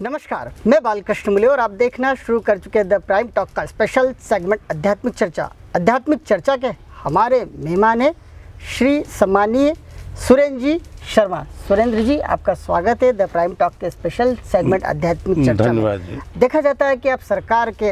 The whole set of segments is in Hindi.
नमस्कार, मैं बालकृष्ण मुले और आप देखना शुरू कर चुके हैं द प्राइम टॉक का स्पेशल सेगमेंट आध्यात्मिक चर्चा। आध्यात्मिक चर्चा के हमारे मेहमान हैं श्री सम्मानीय सुरेंद्र जी शर्मा। सुरेंद्र जी, आपका स्वागत है द प्राइम टॉक के स्पेशल सेगमेंट आध्यात्मिक चर्चा। धन्यवाद जी। देखा जाता है कि आप सरकार के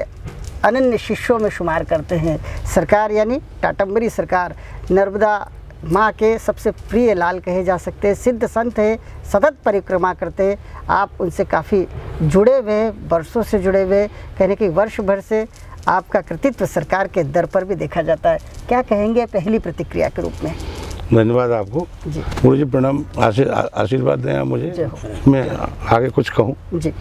अनन्य शिष्यों में शुमार करते हैं। सरकार यानी टाटम्बरी सरकार, नर्मदा माँ के सबसे प्रिय लाल कहे जा सकते हैं, सिद्ध संत है, सतत परिक्रमा करते हैं। आप उनसे काफ़ी जुड़े हुए हैं, वर्षों से जुड़े हुए, कहने की वर्ष भर से आपका कृतित्व सरकार के दर पर भी देखा जाता है। क्या कहेंगे पहली प्रतिक्रिया के रूप में? धन्यवाद आपको जी। गुरु जी, प्रणाम। आशीर्वाद दें आप मुझे, मैं आगे कुछ कहूँ। जी।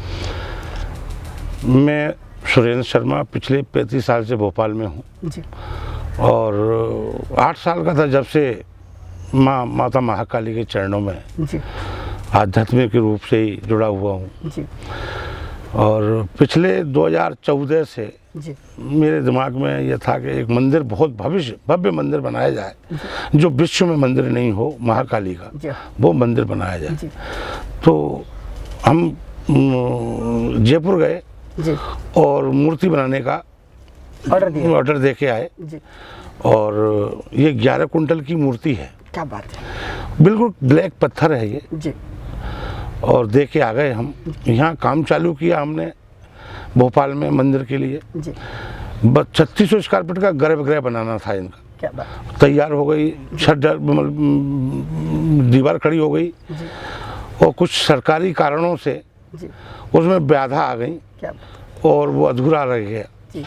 मैं सुरेंद्र शर्मा पिछले 35 साल से भोपाल में हूँ जी। और 8 साल का था जब से माता महाकाली के चरणों में जी। आध्यात्मिक रूप से ही जुड़ा हुआ हूँ। जी। और पिछले 2014 से जी। मेरे दिमाग में यह था कि एक मंदिर, बहुत भव्य मंदिर बनाया जाए, जो विश्व में मंदिर नहीं हो महाकाली का, वो मंदिर बनाया जाए। जी। तो हम जयपुर गए जी। और मूर्ति बनाने का ऑर्डर दे के आए। जी। और ये 11 कुंटल की मूर्ति है। क्या बात है! बिल्कुल ब्लैक पत्थर है ये। जी। और दे के आ गए हम। यहाँ काम चालू किया हमने भोपाल में मंदिर के लिए। जी। 3600 स्क्वायर फीट का गर्भगृह बनाना था इनका। क्या बात! तैयार हो गई, छत दीवार खड़ी हो गई। जी। और कुछ सरकारी कारणों से जी। उसमें बाधा आ गई। क्या बात! और वो अधूरा रह गया। जी।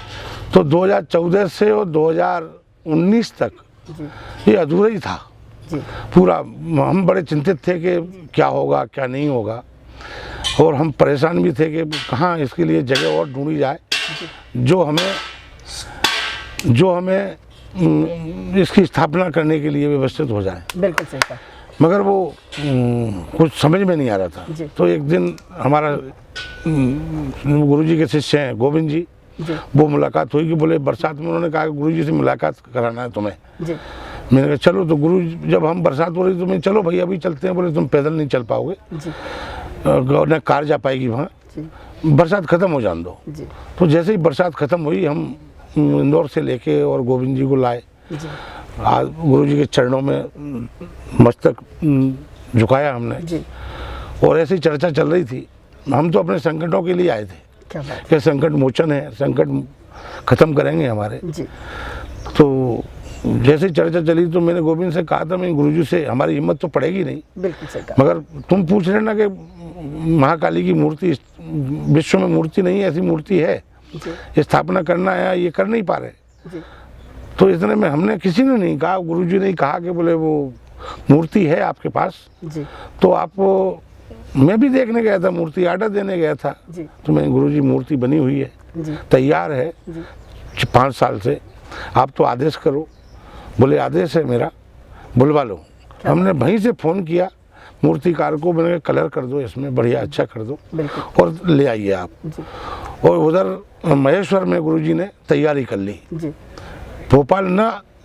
तो 2014 से और 2019 तक जी। ये अधूरा ही था। जी। पूरा हम बड़े चिंतित थे कि क्या होगा क्या नहीं होगा, और हम परेशान भी थे कि कहाँ इसके लिए जगह और ढूंढी जाए जो हमें इसकी स्थापना करने के लिए व्यवस्थित हो जाए। बिल्कुल सही कहा। मगर वो कुछ समझ में नहीं आ रहा था। तो एक दिन हमारा गुरुजी के शिष्य हैं गोविंद जी, वो मुलाकात हुई कि बोले बरसात में उन्होंने कहा कि गुरुजी से मुलाकात कराना है तुम्हें। जी। मैंने कहा चलो। तो गुरु जब हम बरसात हो रही तो मैं चलो भैया अभी चलते हैं। बोले तुम पैदल नहीं चल पाओगे, न कार जा पाएगी वहाँ, बरसात खत्म हो जान दो। जी। तो जैसे ही बरसात खत्म हुई हम इंदौर से लेके और गोविंद जी को लाए। गुरु जी के चरणों में मस्तक झुकाया हमने। जी। और ऐसी चर्चा चल रही थी। हम तो अपने संकटों के लिए आए थे। क्या बात! कि संकट मोचन है, संकट खत्म करेंगे हमारे। जी। तो जैसे ही चर्चा चली तो मैंने गोविंद से कहा था, मैं गुरुजी से हमारी हिम्मत तो पड़ेगी नहीं, बिल्कुल सही कहा, मगर तुम पूछ रहे ना कि महाकाली की मूर्ति विश्व में मूर्ति नहीं, ऐसी मूर्ति है, स्थापना करना है, ये कर नहीं पा रहे। जी। तो इतने में हमने किसी ने नहीं कहा, गुरुजी ने ही कहा कि बोले वो मूर्ति है आपके पास। जी। तो आप, मैं भी देखने गया था, मूर्ति आर्डर देने गया था। जी। तो मैं गुरुजी मूर्ति बनी हुई है, तैयार है 5 साल से, आप तो आदेश करो। बोले आदेश है मेरा, बुलवा लो। हमने वहीं से फ़ोन किया मूर्तिकार को, मैंने कलर कर दो इसमें, बढ़िया अच्छा कर दो और ले आइए आप। और उधर महेश्वर में गुरुजी ने तैयारी कर ली। भोपाल न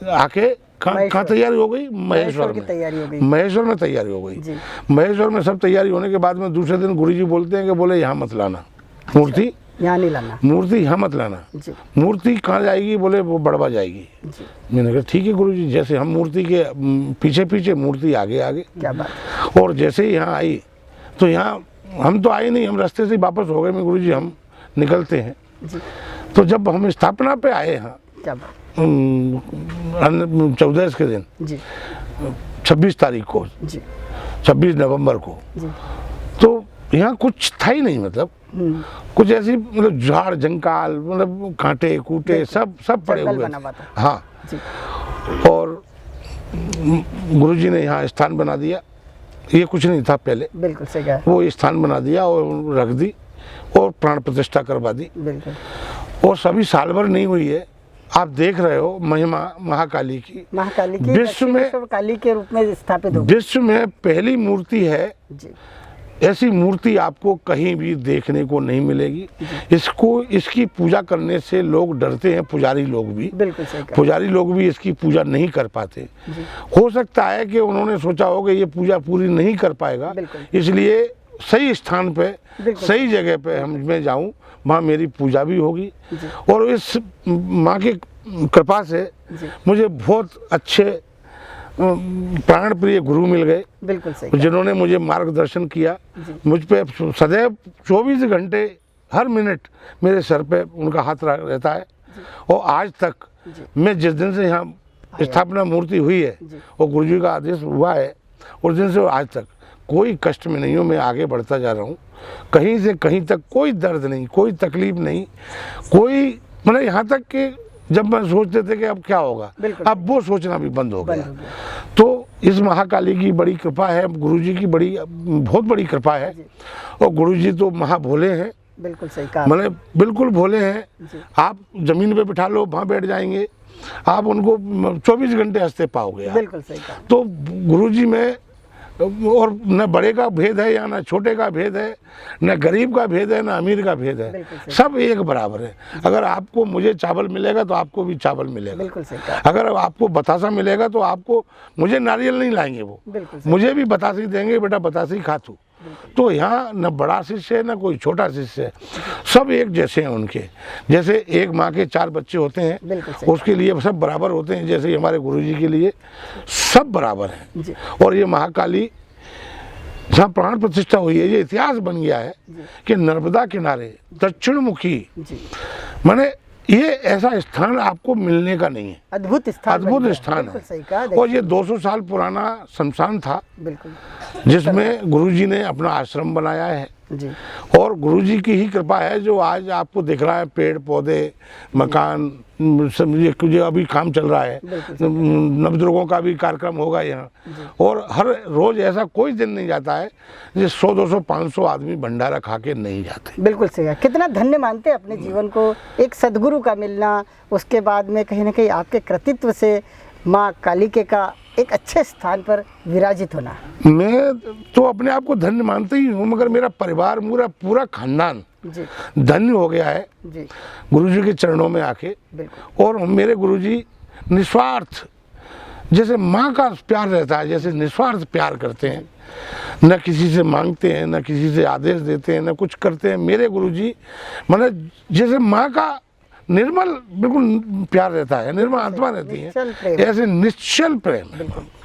आके कहाँ तैयारी हो गई? महेश्वर में तैयारी हो गई। महेश्वर में तैयारी हो गई। महेश्वर में सब तैयारी होने के बाद में दूसरे दिन गुरुजी बोलते हैं कि बोले यहाँ मत लाना मूर्ति, यहाँ नहीं लाना मूर्ति, यहाँ मत लाना। मूर्ति कहाँ जाएगी? बोले वो बड़वा जाएगी। मैंने कहा ठीक है गुरुजी, जैसे हम मूर्ति के पीछे पीछे, मूर्ति आगे आगे। क्या बात! और जैसे ही यहाँ आई तो यहाँ हम तो आए नहीं, हम रास्ते से वापस हो गए। मैं गुरुजी हम निकलते हैं। तो जब हम स्थापना पे आए यहाँ 14 के दिन, 26 तारीख को, 26 नवंबर को, तो यहाँ कुछ था ही नहीं, मतलब कुछ ऐसी, मतलब झाड़ जंकाल, मतलब कांटे कूटे सब पड़े हुए थे। हाँ। और गुरुजी ने यहाँ स्थान बना दिया, ये कुछ नहीं था पहले। बिल्कुल सही कहा। वो स्थान बना दिया और रख दी और प्राण प्रतिष्ठा करवा दी। बिल्कुल। और सभी साल भर नहीं हुई है, आप देख रहे हो महिमा महाकाली की विश्व में काली के रूप में स्थापित हो, विश्व में पहली मूर्ति है। जी। ऐसी मूर्ति आपको कहीं भी देखने को नहीं मिलेगी। इसकी पूजा करने से लोग डरते हैं, पुजारी लोग भी। बिल्कुल सही कहा। पुजारी लोग भी इसकी पूजा नहीं कर पाते। हो सकता है कि उन्होंने सोचा हो कि ये पूजा पूरी नहीं कर पाएगा, इसलिए सही स्थान पे, सही जगह पे मैं जाऊं, वहाँ मेरी पूजा भी होगी। और इस माँ की कृपा से मुझे बहुत अच्छे प्राण प्रिय गुरु मिल गए, बिल्कुल सही, जिन्होंने मुझे मार्गदर्शन किया। मुझ पे सदैव 24 घंटे हर मिनट मेरे सर पे उनका हाथ रहता है। और आज तक मैं जिस दिन से यहाँ स्थापना मूर्ति हुई है और गुरुजी का आदेश हुआ है, उस दिन से आज तक कोई कष्ट में नहीं हूँ। मैं आगे बढ़ता जा रहा हूँ, कहीं से कहीं तक कोई दर्द नहीं, कोई तकलीफ नहीं, कोई मतलब यहाँ तक कि जब मैं सोचते थे कि अब क्या होगा, अब वो सोचना भी बंद हो गया। तो इस महाकाली की बड़ी कृपा है, गुरुजी की बहुत बड़ी कृपा है। और गुरुजी तो महा भोले हैं, बिल्कुल सही कहा, मतलब बिल्कुल भोले हैं। आप जमीन पे बिठा लो, वहाँ बैठ जाएंगे, आप उनको 24 घंटे हंसते पाओगे। बिल्कुल सही कहा। तो गुरुजी में और न बड़े का भेद है या न छोटे का भेद है, न गरीब का भेद है, न अमीर का भेद है, सब एक बराबर है। अगर आपको मुझे चावल मिलेगा तो आपको भी चावल मिलेगा, बिल्कुल सही कहा। अगर आपको बतासा मिलेगा तो आपको, मुझे नारियल नहीं लाएंगे वो, मुझे भी बतासी देंगे, बेटा बतासी खा तू। तो यहाँ न बड़ा शिष्य है न कोई छोटा शिष्य है, सब एक जैसे हैं उनके। जैसे एक माँ के 4 बच्चे होते हैं, उसके लिए सब बराबर होते हैं, जैसे हमारे गुरुजी के लिए सब बराबर हैं। और ये महाकाली जहाँ प्राण प्रतिष्ठा हुई है, ये इतिहास बन गया है कि नर्मदा किनारे दक्षिण मुखी, माने ये ऐसा स्थान आपको मिलने का नहीं है, अद्भुत स्थान, अद्भुत स्थान है। और ये 200 साल पुराना शमशान था, जिसमें गुरुजी ने अपना आश्रम बनाया है। और गुरुजी की ही कृपा है जो आज आपको दिख रहा है, पेड़ पौधे, मकान, समझिए अभी काम चल रहा है, नवदुर्गों का भी कार्यक्रम होगा यहाँ। और हर रोज ऐसा कोई दिन नहीं जाता है जिस 100, 200, 500 आदमी भंडारा खा के नहीं जाते। बिल्कुल सही है। कितना धन्य मानते हैं अपने जीवन को, एक सदगुरु का मिलना, उसके बाद में कहीं ना कहीं आपके कृतित्व से माँ कालिके का एक अच्छे स्थान पर विराजित होना। मैं तो अपने आप को धन्य मानते ही हूँ, मगर मेरा परिवार, मेरा पूरा खानदान धन्य हो गया है गुरुजी के चरणों में आके। और मेरे गुरुजी निस्वार्थ, जैसे माँ का प्यार रहता है, जैसे निस्वार्थ प्यार करते हैं, न किसी से मांगते हैं, न किसी से आदेश देते हैं, न कुछ करते हैं। मेरे गुरुजी मतलब जैसे माँ का निर्मल बिल्कुल प्यार रहता है, निर्मल आत्मा रहती है, ऐसे निश्चल प्रेम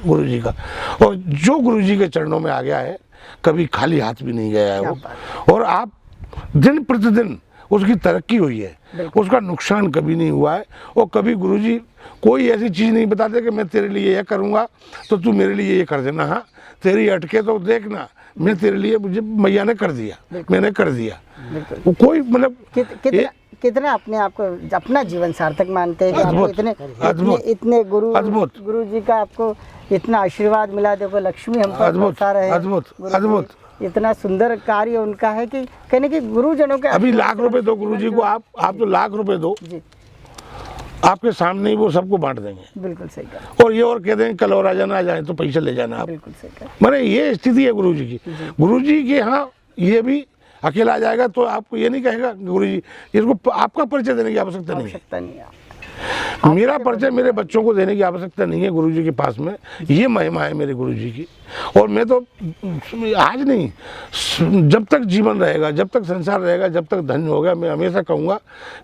गुरुजी का। और जो गुरुजी के चरणों में आ गया है, कभी खाली हाथ भी नहीं गया है वो। और आप दिन प्रतिदिन उसकी तरक्की हुई है, उसका नुकसान कभी नहीं हुआ है। और कभी गुरुजी कोई ऐसी चीज़ नहीं बताते कि मैं तेरे लिए ये करूँगा तो तू मेरे लिए ये कर देना, हाँ तेरी अटके तो देखना, मैं तेरे लिए, मुझे मैया ने कर दिया, मैंने कर दिया। कोई मतलब कितना अपने आप को अपना जीवन सार्थक मानते हैं कि आपको इतने गुरु जी का आपको इतना आशीर्वाद मिला, देखो लक्ष्मी हम पर बरसा रहे हैं। अद्भुत इतना सुंदर कार्य उनका है कि कहने की गुरुजनों के अभी लाख रुपए दो गुरुजी को, आप तो लाख रुपए दो जी, आपके सामने ही वो सबको बांट देंगे। बिल्कुल सही कहा। और ये और कह देंगे कल और आ जाना, आ जाए तो पैसे ले जाना आप। बिल्कुल सही कहा। मैंने ये स्थिति है गुरुजी की। गुरुजी के यहाँ ये भी अकेला आ जाएगा तो आपको ये नहीं कहेगा गुरुजी, इसको आपका परिचय देने की आवश्यकता नहीं है। मेरा परिचय मेरे बच्चों को देने की आवश्यकता नहीं है गुरुजी के पास में। ये महिमा है मेरे गुरुजी की। और मैं तो आज नहीं, जब तक जीवन रहेगा, जब तक संसार रहेगा, जब तक धन्य होगा, मैं हमेशा कहूँगा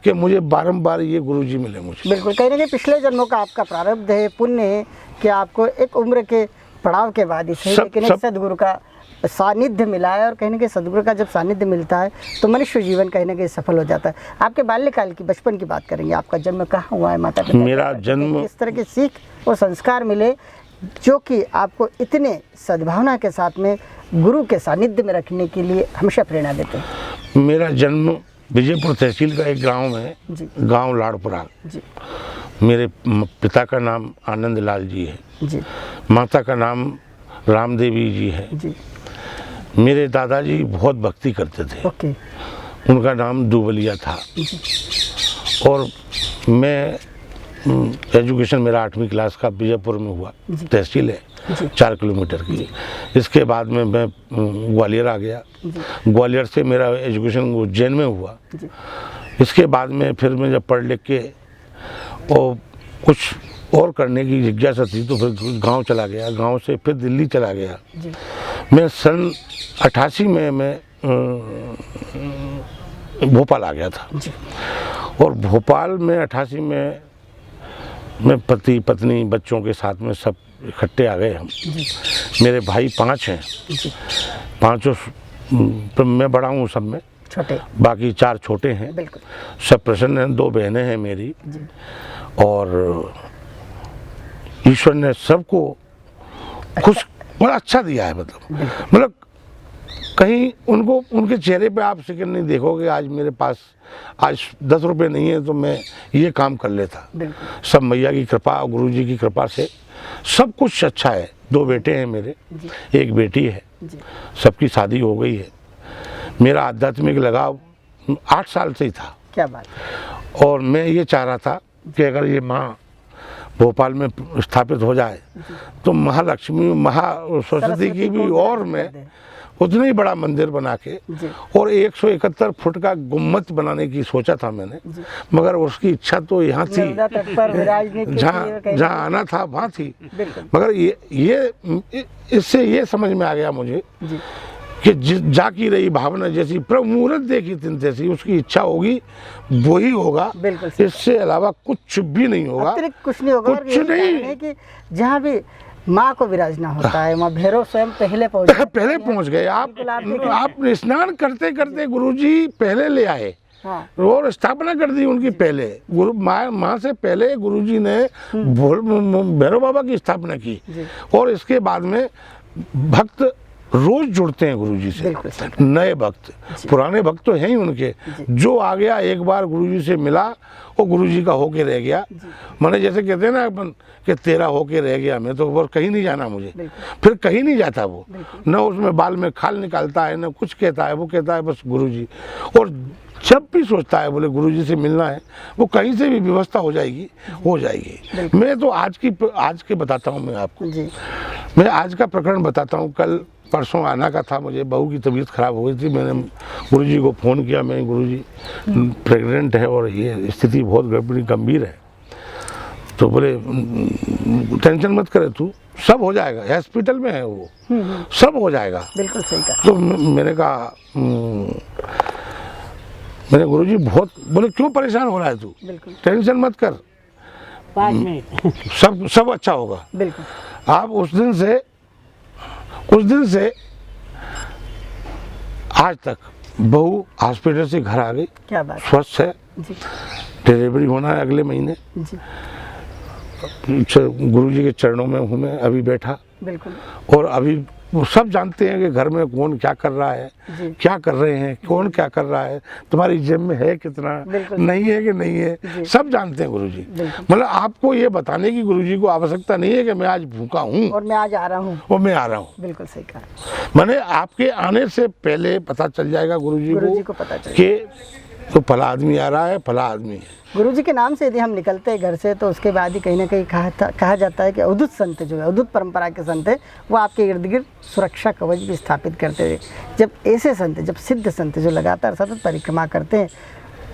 कि मुझे बारंबार ये गुरुजी मिले मुझे। बिल्कुल, कहीं ना कहीं पिछले जन्मों का आपका प्रारब्ध है, पुण्य है कि आपको एक उम्र के पड़ाव के बाद ही सही, लेकिन एक सदगुरु का सानिध्य मिला है। और कहीं ना कहीं सदगुरु का जब सानिध्य मिलता है तो मनुष्य जीवन कहीं ना कहीं सफल हो जाता है। आपके बाल्यकाल की, बचपन की बात करेंगे, आपका जन्म कहाँ हुआ है, माता पिता मेरा जन्म, किस तरह की सीख और संस्कार मिले जो कि आपको इतने सद्भावना के साथ में गुरु के सानिध्य में रखने के लिए हमेशा प्रेरणा देते हैं? मेरा जन्म विजयपुर तहसील का एक गाँव है, गाँव लाड़पुरा। मेरे पिता का नाम आनंद लाल जी है, माता का नाम रामदेवी जी है। मेरे दादाजी बहुत भक्ति करते थे, उनका नाम दुबलिया था। और मैं एजुकेशन मेरा 8वीं क्लास का विजयपुर में हुआ, तहसील है 4 किलोमीटर की। इसके बाद में मैं ग्वालियर आ गया, ग्वालियर से मेरा एजुकेशन उज्जैन में हुआ। इसके बाद में फिर मैं जब पढ़ लिख के और कुछ और करने की जिज्ञासा थी तो फिर गांव चला गया, गांव से फिर दिल्ली चला गया। मैं सन 88 में मैं भोपाल आ गया था जी। और भोपाल में 88 में मैं पति पत्नी बच्चों के साथ में सब इकट्ठे आ गए हम। मेरे भाई 5 हैं जी। 5 मैं बड़ा हूँ सब में, छोटे, बाकी 4 छोटे हैं। बिल्कुल। सब प्रसन्न हैं, 2 बहनें हैं मेरी। जी। और ईश्वर ने सबको खुश बड़ा अच्छा दिया है। मतलब कहीं उनको उनके चेहरे पे आप शिकन नहीं देखोगे आज मेरे पास आज 10 रुपये नहीं है तो मैं ये काम कर लेता। सब मैया की कृपा और गुरु जी की कृपा से सब कुछ अच्छा है। 2 बेटे हैं मेरे, 1 बेटी है, सबकी शादी हो गई है। मेरा आध्यात्मिक लगाव 8 साल से ही था। क्या बात। और मैं ये चाह रहा था कि अगर ये माँ भोपाल में स्थापित हो जाए तो महालक्ष्मी सरस्वती की भी और मैं उतना ही बड़ा मंदिर बना के और 171 फुट का गुम्मत बनाने की सोचा था मैंने, मगर उसकी इच्छा तो यहाँ थी, जहाँ आना था वहाँ थी। मगर ये इससे ये समझ में आ गया मुझे कि जाकी रही भावना जैसी प्रभु मुहूर्त देखी तिन तैसी, उसकी इच्छा होगी वही होगा, इससे अलावा कुछ भी नहीं होगा, अतिरिक्त कुछ नहीं होगा। कुछ नहीं कि जहाँ भी माँ को विराजना होता है माँ भैरव स्वयं पहले पहुँच गए। आप स्नान करते करते गुरुजी पहले ले आए। हाँ। और स्थापना कर दी उनकी पहले। गुरु माँ से पहले गुरुजी ने भैरव बाबा की स्थापना की और इसके बाद में भक्त रोज जुड़ते हैं गुरुजी से, नए भक्त, पुराने भक्त तो हैं ही उनके। जो आ गया एक बार गुरुजी से मिला वो गुरुजी का होके रह गया। मैंने जैसे कहते हैं ना अपन कि तेरा होके रह गया, मैं तो वो कहीं नहीं जाना मुझे, फिर कहीं नहीं जाता वो, न उसमें बाल में खाल निकालता है न कुछ कहता है, वो कहता है बस गुरुजी। और जब भी सोचता है बोले गुरुजी से मिलना है, वो कहीं से भी व्यवस्था हो जाएगी। मैं तो आज के बताता हूँ मैं आपको, मैं आज का प्रकरण बताता हूँ। कल परसों आना का था मुझे, बहू की तबीयत खराब हो गई थी। मैंने गुरुजी को फ़ोन किया, मैं गुरुजी प्रेग्नेंट है और ये स्थिति बहुत गंभीर है। तो बोले टेंशन मत करे तू, सब हो जाएगा, हॉस्पिटल में है वो, सब हो जाएगा। बिल्कुल सही कहा। तो मैंने कहा मैंने गुरुजी बहुत, बोले क्यों परेशान हो रहा है तू, टेंशन मत कर, 5 मिनट सब अच्छा होगा। बिल्कुल। आप उस दिन से आज तक बहू हॉस्पिटल से घर आ गई। क्या बात। स्वस्थ है, डिलीवरी होना है अगले महीने। गुरुजी के चरणों में हूँ मैं अभी बैठा। बिल्कुल। और अभी वो सब जानते हैं कि घर में कौन क्या कर रहा है, क्या कर रहे हैं, कौन क्या कर रहा है, तुम्हारी जेब में है कितना, नहीं है कि नहीं है, सब जानते हैं गुरुजी। मतलब आपको ये बताने की गुरुजी को आवश्यकता नहीं है कि मैं आज भूखा हूँ और मैं आज आ रहा हूँ, और मैं आ रहा हूँ। बिल्कुल सही कहा। मैंने आपके आने से पहले पता चल जाएगा गुरुजी को पता चल कि तो फला आदमी आ रहा है, फला आदमी है। गुरुजी के नाम से यदि हम निकलते हैं घर से तो उसके बाद ही कहीं ना कहीं कहा जाता है कि अवधूत संत जो है, अवधूत परंपरा के संत है, वो आपके इर्द गिर्द सुरक्षा कवच भी स्थापित करते हुए, जब ऐसे संत, जब सिद्ध संत जो लगातार सतत परिक्रमा करते हैं,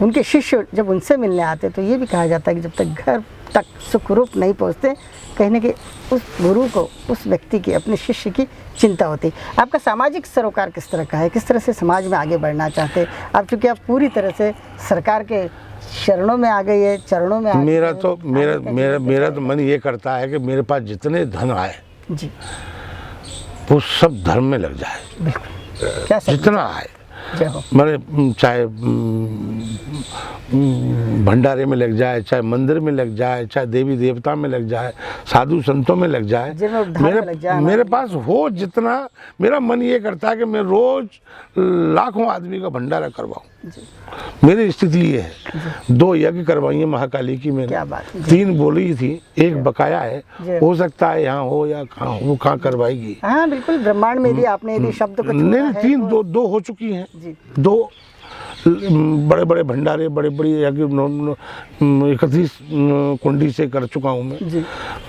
उनके शिष्य जब उनसे मिलने आते तो ये भी कहा जाता है कि जब तक घर तक सुखरूप नहीं पहुँचते, कहीं ना कहीं उस गुरु को, उस व्यक्ति की, अपने शिष्य की चिंता होती। आपका सामाजिक सरोकार किस तरह का है, किस तरह से समाज में आगे बढ़ना चाहते हैं आप? चूँकि आप पूरी तरह से सरकार के शरणों में आ गई है, चरणों में मेरा तो मन ये करता है कि मेरे पास जितने धन आए जी, वो सब धर्म में लग जाए। क्या जितना आए, मैंने चाहे भंडारे में लग जाए, चाहे मंदिर में लग जाए, चाहे देवी देवता में लग जाए, साधु संतों में लग जाए, मेरे पास हो जितना। मेरा मन ये करता है कि मैं रोज लाखों आदमी का भंडारा करवाऊं। मेरी स्थिति ये है। 2 यज्ञ करवाइए महाकाली की मैंने, 3 बोली थी, 1 बकाया है, हो सकता है यहाँ हो या कहाँ हो, वो कहाँ करवाएगी। हाँ बिल्कुल, ब्रह्मांड में यदि आपने यदि शब्द को नहीं 3 2 हो चुकी हैं। 2 बड़े बड़े भंडारे, बड़े बड़ी 31 कुंडी से कर चुका हूँ मैं,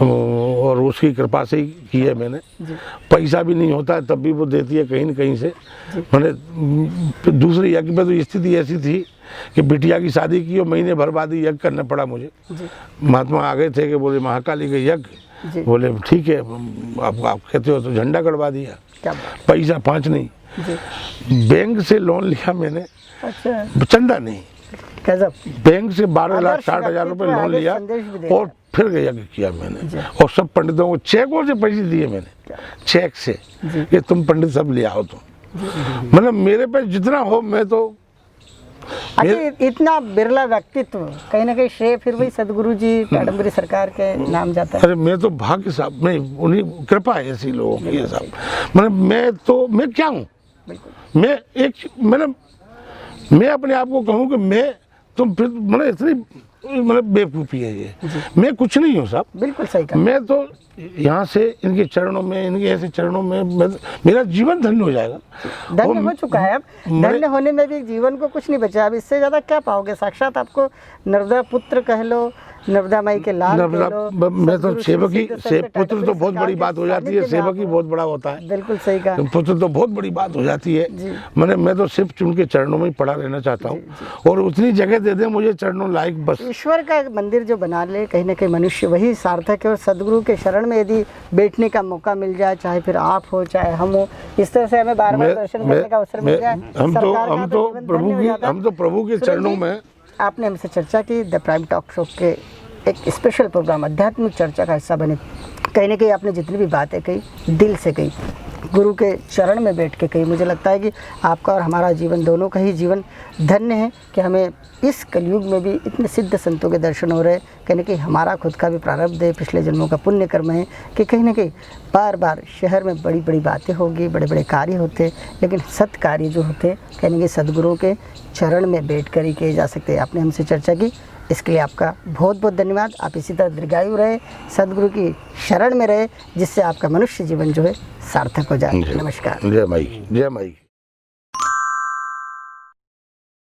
और उसकी कृपा से ही की है मैंने। पैसा भी नहीं होता है तब भी वो देती है कहीं न कहीं से। मैंने दूसरे यज्ञ में तो स्थिति ऐसी थी कि बिटिया की शादी की और महीने भर बाद ही यज्ञ करना पड़ा मुझे। महात्मा आ गए थे कि बोले महाकाली का यज्ञ जी। बोले ठीक है, आप कहते हो तो झंडा गड़वा दिया। क्या बात पैसा 5 नहीं, जी। बैंक से लोन लिया मैंने, अच्छा, चंदा नहीं, गजब। बैंक से 12,60,000 आदर्श रुपए व्यक्तित्व, लोन लिया संदेश भी देता और फिर गया किया मैंने। और सब पंडितों को चेकों से पैसे दिए मैंने, चेक से, कि तुम पंडित सब ले आओ। तो मतलब मेरे पे जितना हो मैं तो अच्छा, इतना बिरला व्यक्तित्व, कहीं ना कहीं श्रेय फिर वही सदगुरु जी टाटमबरी सरकार के नाम जाता है। अरे मैं तो भाग्य साहब, नहीं उन्हीं कृपा है ऐसी लोगों की है साहब। मतलब मैं क्या हूँ, मैं एक मतलब मैं अपने आप को कहूँ कि मैं तुम फिर मतलब इतनी मतलब बेवकूफ़ी है ये, मैं कुछ नहीं हूँ साहब। बिल्कुल सही कहा। मैं तो यहाँ से इनके चरणों में, इनके ऐसे चरणों में मेरा जीवन धन्य हो जाएगा। धन्य हो चुका है अब, धन्य होने में भी जीवन को कुछ नहीं बचा। अब इससे ज़्यादा क्या पाओगे? साक्षात आपको नर्मदा पुत्र कह लो, नर्मदा माई के लाल कह लो। मैं तो सेवक ही, पुत्र तो बहुत बड़ी बात हो जाती है, सेवक ही बहुत बड़ा होता है। बिल्कुल सही कहा। पुत्र तो बहुत बड़ी बात हो जाती है। मैं तो सिर्फ उनके चरणों में ही पड़ा रहना चाहता हूँ, और उतनी जगह दे दे मुझे चरणों लायक बस। ईश्वर का मंदिर जो बना ले, कहीं ना कहीं मनुष्य वही सार्थक है। और सदगुरु के शरण में यदि बैठने का मौका मिल जाए, चाहे फिर आप हो चाहे हम हो, इस तरह से हमें बार बार दर्शन करने का अवसर मिल जाए, हम तो प्रभु के चरणों में। आपने हमसे चर्चा की, द प्राइम टॉक शो के एक स्पेशल प्रोग्राम आध्यात्मिक चर्चा का हिस्सा बने। कहीं ना कहीं आपने जितनी भी बातें कही दिल से कही, गुरु के चरण में बैठ के कही। मुझे लगता है कि आपका और हमारा जीवन, दोनों का ही जीवन धन्य है कि हमें इस कलयुग में भी इतने सिद्ध संतों के दर्शन हो रहे हैं। कहीं ना कहीं हमारा खुद का भी प्रारब्ध है, पिछले जन्मों का पुण्य कर्म है कि कहीं ना कहीं बार बार शहर में बड़ी बड़ी बातें होगी, बड़े बड़े कार्य होते, लेकिन सत्य कार्य जो होते कहीं ना कहीं सदगुरुओं के चरण में बैठ कर ही किए जा सकते हैं। आपने हमसे चर्चा की, इसके लिए आपका बहुत बहुत धन्यवाद। आप इसी तरह दीर्घायु रहे, सदगुरु की शरण में रहे, जिससे आपका मनुष्य जीवन जो है सार्थक हो जाए। नमस्कार। जय माई, जय माई।